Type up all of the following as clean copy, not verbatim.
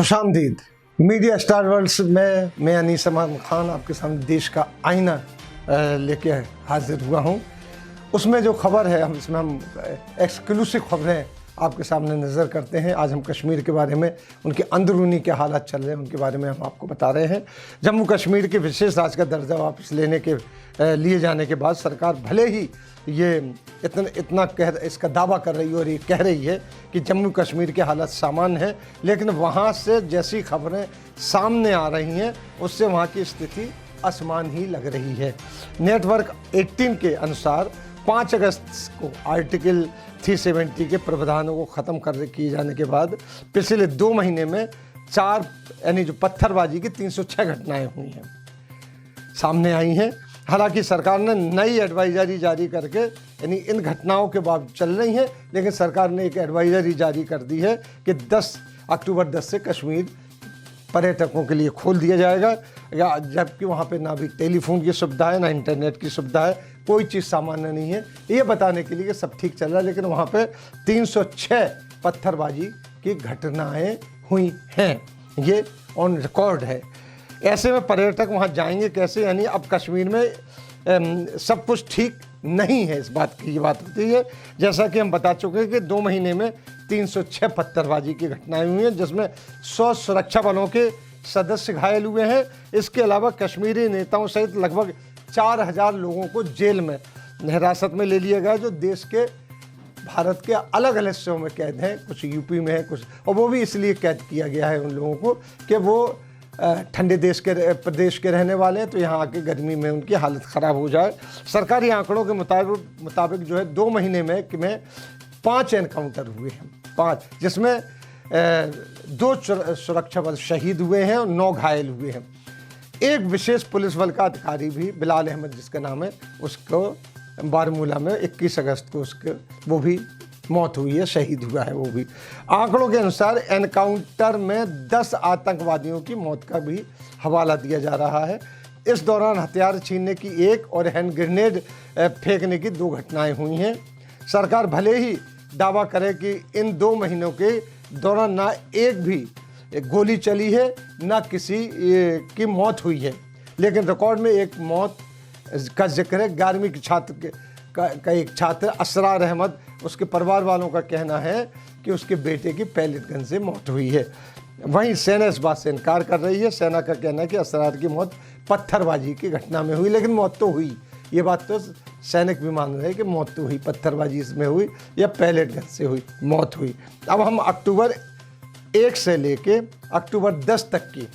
खुशामदीद। Media star world में मैं अनीस अहमद खान आपके सामने देश का आईना लेके हाजिर हुआ हूँ। उसमें जो खबर है इसमें हम एक्सक्लूसिव खबरें आपके सामने नज़र करते हैं। आज हम कश्मीर के बारे में, उनके अंदरूनी क्या हालात चल रहे हैं उनके बारे में हम आपको बता रहे हैं। जम्मू कश्मीर के विशेष राज्य का दर्जा वापस लिए जाने के बाद सरकार भले ही ये इतना इसका दावा कर रही है और ये कह रही है कि जम्मू कश्मीर के हालात सामान्य हैं, लेकिन वहाँ से जैसी खबरें सामने आ रही हैं उससे वहाँ की स्थिति असमान ही लग रही है। नेटवर्क 18 के अनुसार 5 अगस्त को आर्टिकल 370 के प्रावधानों को ख़त्म किए जाने के बाद पिछले 2 महीने में 4 यानी जो पत्थरबाजी की 306 घटनाएं हुई हैं, सामने आई हैं। हालांकि सरकार ने नई एडवाइजरी जारी करके यानी इन घटनाओं के बाद चल रही हैं, लेकिन सरकार ने एक एडवाइजरी जारी कर दी है कि 10 अक्टूबर 10 से कश्मीर पर्यटकों के लिए खोल दिया जाएगा, या जबकि वहाँ पे ना भी टेलीफोन की सुविधा है ना इंटरनेट की सुविधा है, कोई चीज़ सामान्य नहीं है। ये बताने के लिए कि सब ठीक चल रहा है, लेकिन वहाँ पे 306 पत्थरबाजी की घटनाएं हुई हैं, ये ऑन रिकॉर्ड है। ऐसे में पर्यटक वहाँ जाएंगे कैसे? यानी अब कश्मीर में सब कुछ ठीक नहीं है, इस बात की बात होती है। जैसा कि हम बता चुके हैं कि 2 महीने में 306 पत्थरबाजी की घटनाएं हुई हैं, जिसमें 100 सुरक्षा बलों के सदस्य घायल हुए हैं। इसके अलावा कश्मीरी नेताओं सहित लगभग 4000 लोगों को जेल में हिरासत में ले लिया गया, जो देश के भारत के अलग अलग हिस्सों में कैद हैं। कुछ यूपी में है, कुछ, और वो भी इसलिए कैद किया गया है उन लोगों को कि वो ठंडे प्रदेश के रहने वाले हैं, तो यहाँ आके गर्मी में उनकी हालत ख़राब हो जाए। सरकारी आंकड़ों के मुताबिक जो है 2 महीने में 5 एनकाउंटर हुए हैं, 5, जिसमें 2 सुरक्षा बल शहीद हुए हैं और 9 घायल हुए हैं। एक विशेष पुलिस बल का अधिकारी भी, बिलाल अहमद जिसका नाम है, उसको बारामूला में 21 अगस्त को वो भी मौत हुई है, शहीद हुआ है वो भी। आंकड़ों के अनुसार एनकाउंटर में 10 आतंकवादियों की मौत का भी हवाला दिया जा रहा है। इस दौरान हथियार छीनने की 1 और हैंड ग्रेनेड फेंकने की 2 घटनाएं हुई हैं। सरकार भले ही दावा करे कि इन 2 महीनों के दौरान ना एक भी गोली चली है, ना किसी की मौत हुई है, लेकिन रिकॉर्ड में एक मौत का जिक्र है। 11वीं के छात्र का एक छात्र असरार अहमद, उसके परिवार वालों का कहना है कि उसके बेटे की पैलेट गन से मौत हुई है। वहीं सेना इस बात से इनकार कर रही है। सेना का कहना है कि असरार की मौत पत्थरबाजी की घटना में हुई, लेकिन मौत तो हुई। ये बात तो सैनिक भी मान रहे हैं कि मौत तो हुई, पत्थरबाजी इसमें हुई या पैलेट गन से हुई, मौत हुई। अब हम अक्टूबर 1 से लेके अक्टूबर 10 तक की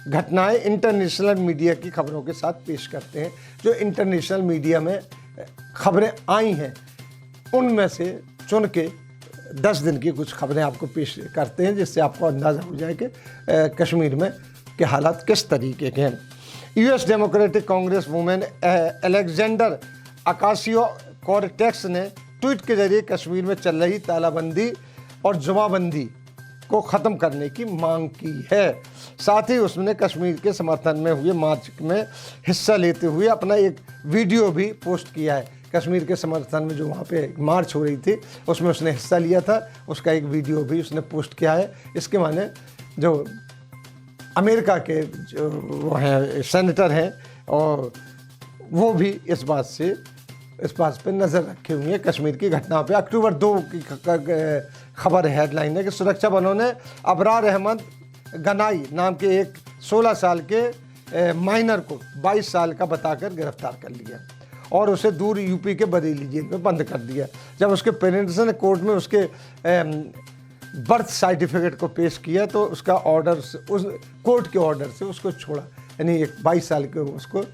घटनाएं इंटरनेशनल मीडिया की खबरों के साथ पेश करते हैं। जो इंटरनेशनल मीडिया में खबरें आई हैं उनमें से चुन के 10 दिन की कुछ खबरें आपको पेश करते हैं, जिससे आपको अंदाज़ा हो जाए कि कश्मीर में के हालात किस तरीके के हैं। US Democratic Congress women Alexander Ocasio-Cortez ने ट्वीट के जरिए कश्मीर में चल रही तालाबंदी और जुबाबंदी को ख़त्म करने की मांग की है। साथ ही उसने कश्मीर के समर्थन में हुए मार्च में हिस्सा लेते हुए अपना एक वीडियो भी पोस्ट किया है। कश्मीर के समर्थन में जो वहाँ पे मार्च हो रही थी उसमें उसने हिस्सा लिया था, उसका एक वीडियो भी उसने पोस्ट किया है। इसके माने जो अमेरिका के जो वो हैं सेनेटर हैं, और वो भी इस बात पे नज़र रखे हुए हैं कश्मीर की घटना पे। अक्टूबर 2 की खबर हेडलाइन है कि सुरक्षा बलों ने अबरार अहमद गनाई नाम के एक 16 साल के माइनर को 22 साल का बताकर गिरफ्तार कर लिया और उसे दूर यूपी के बरेली जेल में बंद कर दिया। जब उसके पेरेंट्स ने कोर्ट में उसके बर्थ सर्टिफिकेट को पेश किया तो उसका ऑर्डर, उस कोर्ट के ऑर्डर से उसको छोड़ा, यानी एक 22 साल के उसको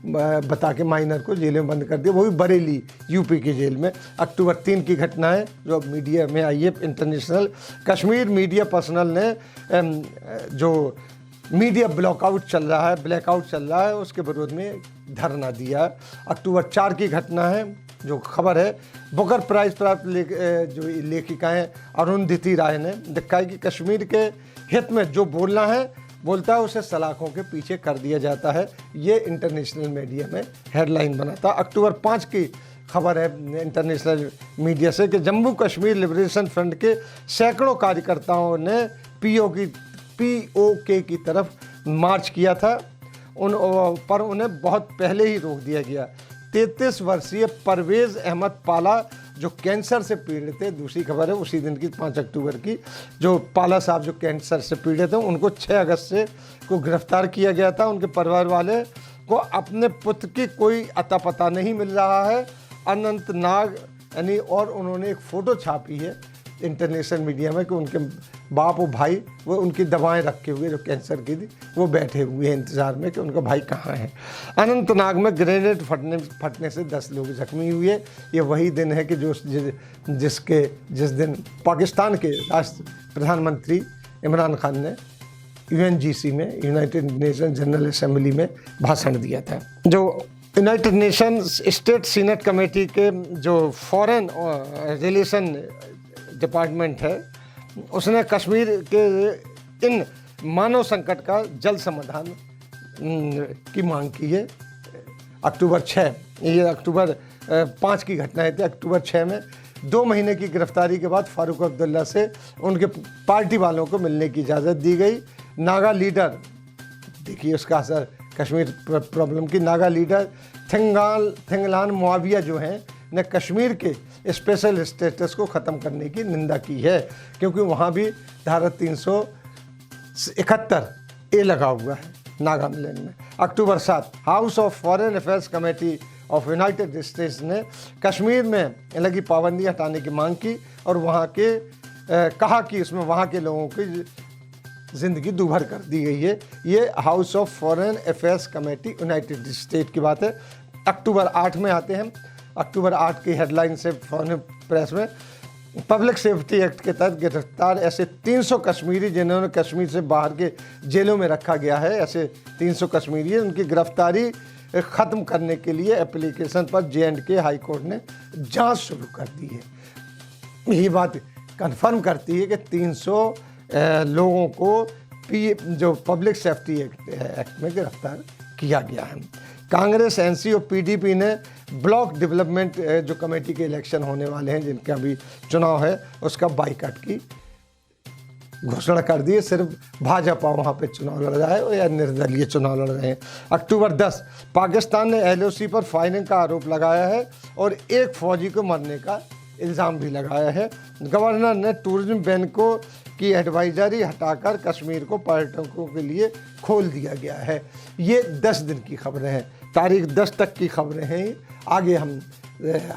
बता के माइनर को जेल में बंद कर दिया, वो भी बरेली यूपी की जेल में। अक्टूबर 3 की घटना है जो मीडिया में आई है इंटरनेशनल। कश्मीर मीडिया पर्सनल ने जो मीडिया ब्लैकआउट चल रहा है उसके विरोध में धरना दिया। अक्टूबर 4 की घटना है जो खबर है। बुकर प्राइज प्राप्त जो लेखिका हैं अरुंधति राय ने दिखाई कि कश्मीर के हित में जो बोलता है उसे सलाखों के पीछे कर दिया जाता है। ये इंटरनेशनल मीडिया में हेडलाइन बना था। अक्टूबर 5 की खबर है इंटरनेशनल मीडिया से कि जम्मू कश्मीर लिबरेशन फ्रंट के सैकड़ों कार्यकर्ताओं ने पीओके की तरफ मार्च किया था, पर उन्हें बहुत पहले ही रोक दिया गया। 33 वर्षीय परवेज़ अहमद पाला जो कैंसर से पीड़ित थे, दूसरी खबर है उसी दिन की 5 अक्टूबर की, जो पाला साहब जो कैंसर से पीड़ित हैं, उनको 6 अगस्त से को गिरफ्तार किया गया था। उनके परिवार वाले को अपने पुत्र की कोई अता पता नहीं मिल रहा है। अनंतनाग यानी, और उन्होंने एक फ़ोटो छापी है इंटरनेशनल मीडिया में कि उनके बाप और भाई वो उनकी दवाएं रखे हुए जो कैंसर की थी, वो बैठे हुए हैं इंतज़ार में कि उनका भाई कहाँ है। अनंतनाग में ग्रेनेड फटने से 10 लोग जख्मी हुए। ये वही दिन है कि जिस दिन पाकिस्तान के राष्ट्र प्रधानमंत्री इमरान खान ने UNGC में, यूनाइटेड नेशन जनरल असेंबली में भाषण दिया था। जो United Nations state senate committee के जो फॉरेन रिलेशन डिपार्टमेंट है, उसने कश्मीर के इन मानव संकट का जल्द समाधान की मांग की है। अक्टूबर 6, ये अक्टूबर 5 की घटना है। अक्टूबर 6 में 2 महीने की गिरफ्तारी के बाद फारूक अब्दुल्ला से उनके पार्टी वालों को मिलने की इजाज़त दी गई। नागा लीडर, देखिए उसका असर कश्मीर प्रॉब्लम की, नागा लीडर थिंगलान मुआविया जो हैं ने कश्मीर के स्पेशल स्टेटस को ख़त्म करने की निंदा की है, क्योंकि वहाँ भी धारा 371A लगा हुआ है नागालैंड में। अक्टूबर 7, house of foreign affairs committee of United states ने कश्मीर में लगी पाबंदी हटाने की मांग की और वहाँ के कहा कि इसमें वहाँ के लोगों की ज़िंदगी दूभर कर दी गई है। ये house of foreign affairs committee United state की बात है। अक्टूबर 8 में आते हैं। अक्टूबर 8 की हेडलाइन से फॉरेन प्रेस में, पब्लिक सेफ्टी एक्ट के तहत गिरफ्तार ऐसे 300 कश्मीरी जिन्होंने कश्मीर से बाहर के जेलों में रखा गया है, ऐसे 300 कश्मीरी, उनकी गिरफ्तारी ख़त्म करने के लिए एप्लीकेशन पर J&K हाई कोर्ट ने जांच शुरू कर दी है। ये बात कंफर्म करती है कि 300 लोगों को जो पब्लिक सेफ्टी एक्ट में गिरफ्तार किया गया है। कांग्रेस, NC और PDP ने ब्लॉक डेवलपमेंट जो कमेटी के इलेक्शन होने वाले हैं, जिनका भी चुनाव है, उसका बाइकआउट की घोषणा कर दी है। सिर्फ भाजपा वहाँ पे चुनाव लड़ रहा है या निर्दलीय चुनाव लड़ रहे हैं। अक्टूबर 10, पाकिस्तान ने LOC पर फायरिंग का आरोप लगाया है और एक फौजी को मरने का इल्ज़ाम भी लगाया है। गवर्नर ने टूरिज्म बैन की एडवाइजरी हटाकर कश्मीर को पर्यटकों के लिए खोल दिया गया है। ये 10 दिन की खबरें हैं, तारीख 10 तक की खबरें हैं। आगे हम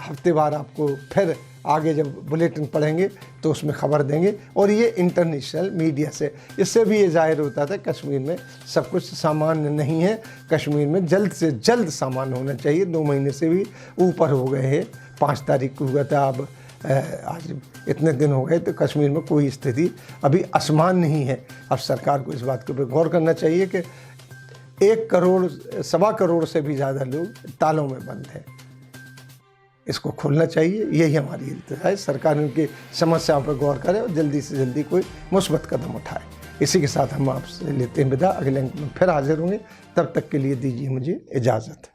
हफ्तेवार आपको फिर आगे जब बुलेटिन पढ़ेंगे तो उसमें खबर देंगे। और ये इंटरनेशनल मीडिया से, इससे भी ये जाहिर होता था कश्मीर में सब कुछ सामान्य नहीं है। कश्मीर में जल्द से जल्द सामान्य होना चाहिए। 2 महीने से भी ऊपर हो गए हैं। 5 तारीख को हुआ था, अब आज इतने दिन हो गए, तो कश्मीर में कोई स्थिति अभी असमान्य नहीं है। अब सरकार को इस बात के ऊपर गौर करना चाहिए कि 1 करोड़, 1.25 करोड़ से भी ज़्यादा लोग तालों में बंद हैं। इसको खोलना चाहिए, यही हमारी इल्तिजा है। सरकार उनकी समस्याओं पर गौर करे और जल्दी से जल्दी कोई मुस्बत कदम उठाए। इसी के साथ हम आपसे लेते हैं विदा। अगले अंक में फिर हाजिर होंगे, तब तक के लिए दीजिए मुझे इजाज़त।